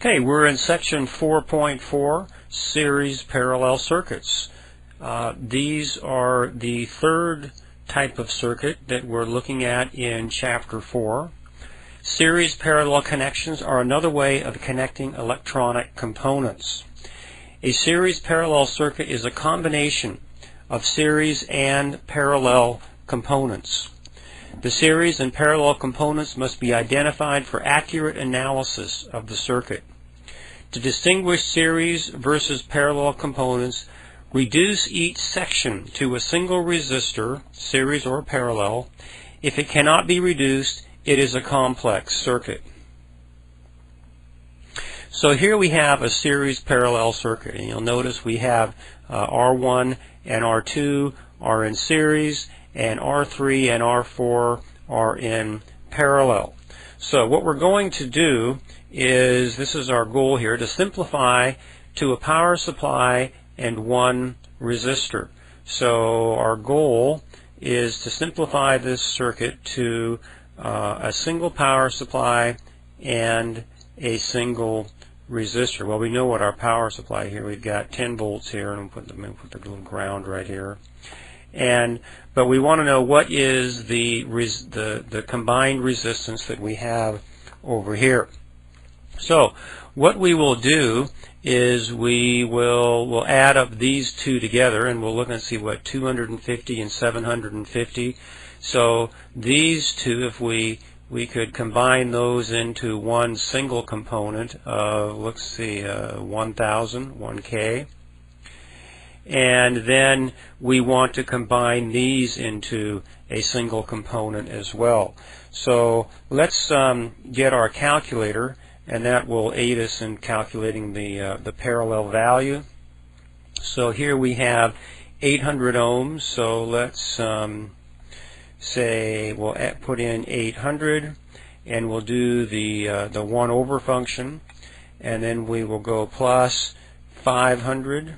Okay, we're in section 4.4, series parallel circuits. These are the third type of circuit that we're looking at in chapter 4. Series parallel connections are another way of connecting electronic components. A series parallel circuit is a combination of series and parallel components. The series and parallel components must be identified for accurate analysis of the circuit. To distinguish series versus parallel components, reduce each section to a single resistor, series or parallel. If it cannot be reduced, it is a complex circuit. So here we have a series parallel circuit, and you'll notice we have R1 and R2 are in series, and R3 and R4 are in parallel. So what we're going to do is, this is our goal here, to simplify to a power supply and one resistor. So our goal is to simplify this circuit to a single power supply and a single resistor. Well, we know what our power supply here. We've got 10 volts here, and we'll put the little ground right here. But we want to know what is the combined resistance that we have over here. So what we will do is we'll add up these two together, and we'll look and see what 250 and 750. So these two, if we could combine those into one single component of, let's see, 1,000, 1K. And then we want to combine these into a single component as well. So let's get our calculator, and that will aid us in calculating the parallel value. So here we have 800 ohms. So let's say we'll put in 800, and we'll do the 1 over function, and then we will go plus 500.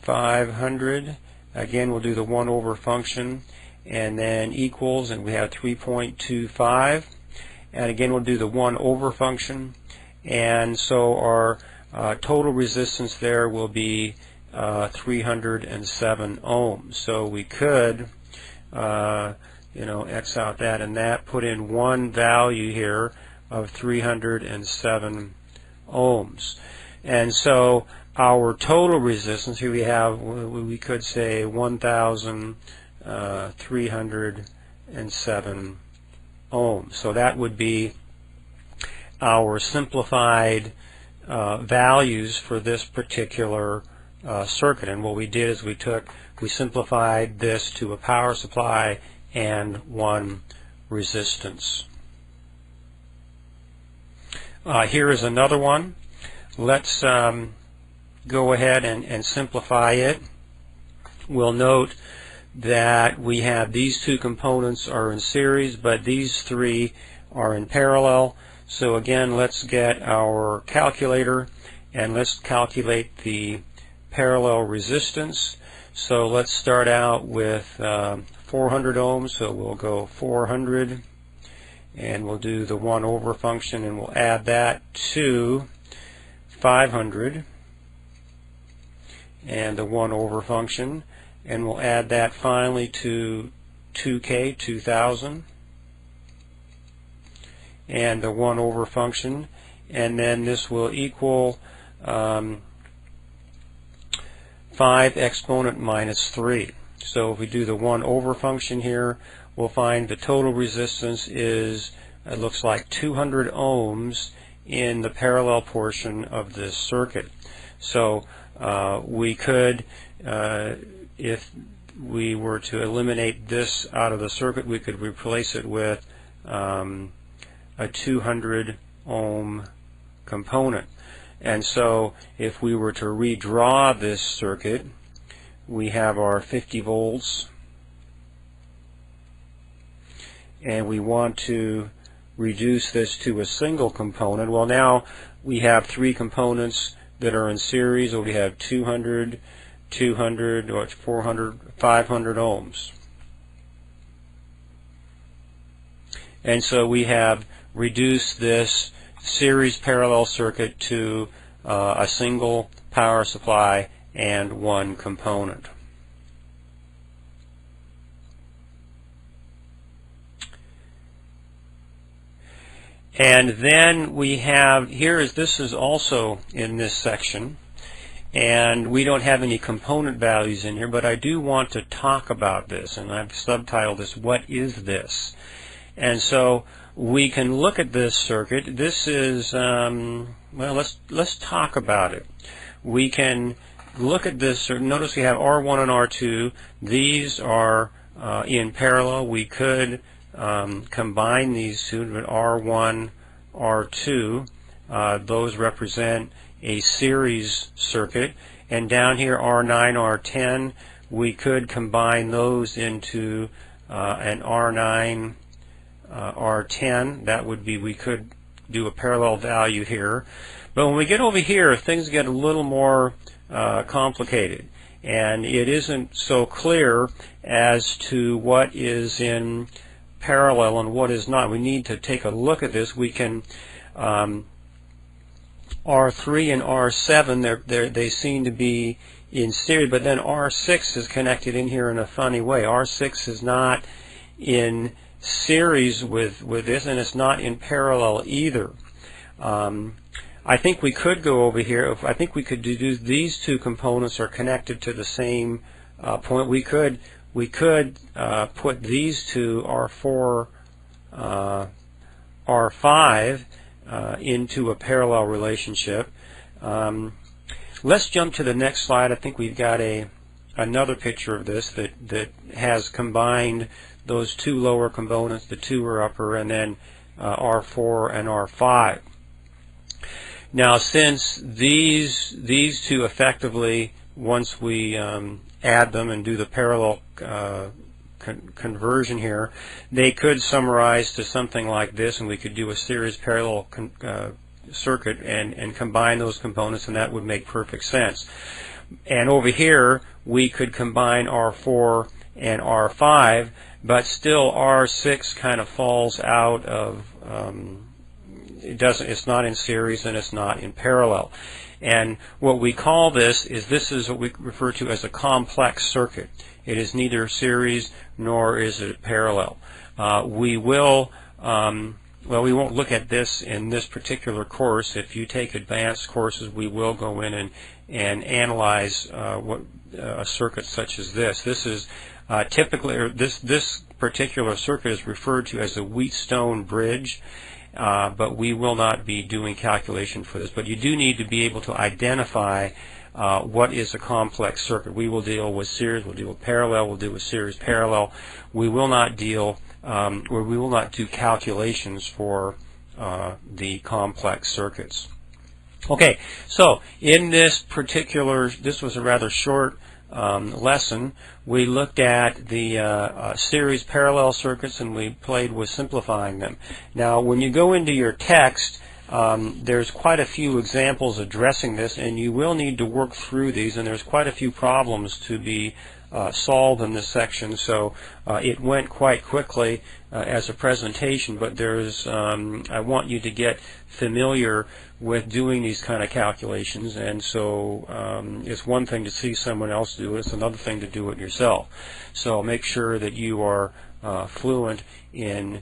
500. Again, we'll do the 1 over function, and then equals, and we have 3.25. And again, we'll do the 1 over function, and so our total resistance there will be 307 ohms. So we could, X out that and that, put in one value here of 307 ohms. And so our total resistance, here we could say 1,307 ohms. So that would be our simplified values for this particular circuit. And what we did is we simplified this to a power supply and one resistance. Here is another one. Let's go ahead and simplify it. We'll note that we have these two components are in series, but these three are in parallel. So again, let's get our calculator, and let's calculate the parallel resistance. So let's start out with 400 ohms. So we'll go 400, and we'll do the 1 over function, and we'll add that to 500 and the 1 over function, and we'll add that finally to 2K, 2,000, and the 1 over function, and then this will equal 5 exponent minus 3. So if we do the 1 over function here, we'll find the total resistance is, it looks like 200 ohms in the parallel portion of this circuit. So we could, if we were to eliminate this out of the circuit, we could replace it with a 200 ohm component. And so if we were to redraw this circuit, we have our 50 volts, and we want to reduce this to a single component. Well, now we have three components that are in series, or we have 200, 200, or 400, 500 ohms. And so we have reduced this series parallel circuit to a single power supply and one component. And then we have, this is also in this section, and we don't have any component values in here, but I do want to talk about this, and I've subtitled this, what is this? And so we can look at this circuit. This is, well, let's talk about it. We can look at this. Notice we have R1 and R2. These are in parallel. We could combine these two, R1, R2. Those represent a series circuit. And down here, R9, R10, we could combine those into an R9, R10. That would be, we could do a parallel value here. But when we get over here, things get a little more complicated, and it isn't so clear as to what is in parallel and what is not. We need to take a look at this. We can R3 and R7, they seem to be in series, but then R6 is connected in here in a funny way. R6 is not in series with this, and it's not in parallel either. I think we could go over here. I think we could do these two components are connected to the same point. We could put these two R4, R5 into a parallel relationship. Let's jump to the next slide. I think we've got another picture of this that has combined those two lower components. The two are upper, and then R4 and R5. Now, since these two effectively, once we add them and do the parallel conversion here, they could summarize to something like this, and we could do a series parallel circuit and combine those components, and that would make perfect sense. And over here, we could combine R4 and R5, but still R6 kind of falls out of it's not in series and it's not in parallel. And what we call this is what we refer to as a complex circuit. It is neither series nor is it parallel. We will well, we won't look at this in this particular course. If you take advanced courses, we will go in and analyze what a circuit such as this. This is typically, this particular circuit is referred to as a Wheatstone bridge. But we will not be doing calculation for this. But you do need to be able to identify what is a complex circuit. We will deal with series, we'll deal with parallel, we'll deal with series parallel. We will not deal, or we will not do calculations for the complex circuits. Okay, so in this particular, this was a rather short lesson. We looked at the series parallel circuits, and we played with simplifying them. Now, when you go into your text, there's quite a few examples addressing this, and you will need to work through these, and there's quite a few problems to be solved in this section. So it went quite quickly as a presentation, but there's I want you to get familiar with doing these kind of calculations, and so it's one thing to see someone else do it, it's another thing to do it yourself. So make sure that you are fluent in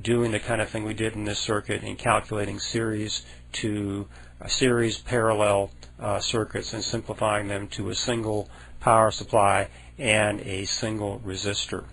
doing the kind of thing we did in this circuit, in calculating series to series parallel circuits and simplifying them to a single power supply and a single resistor.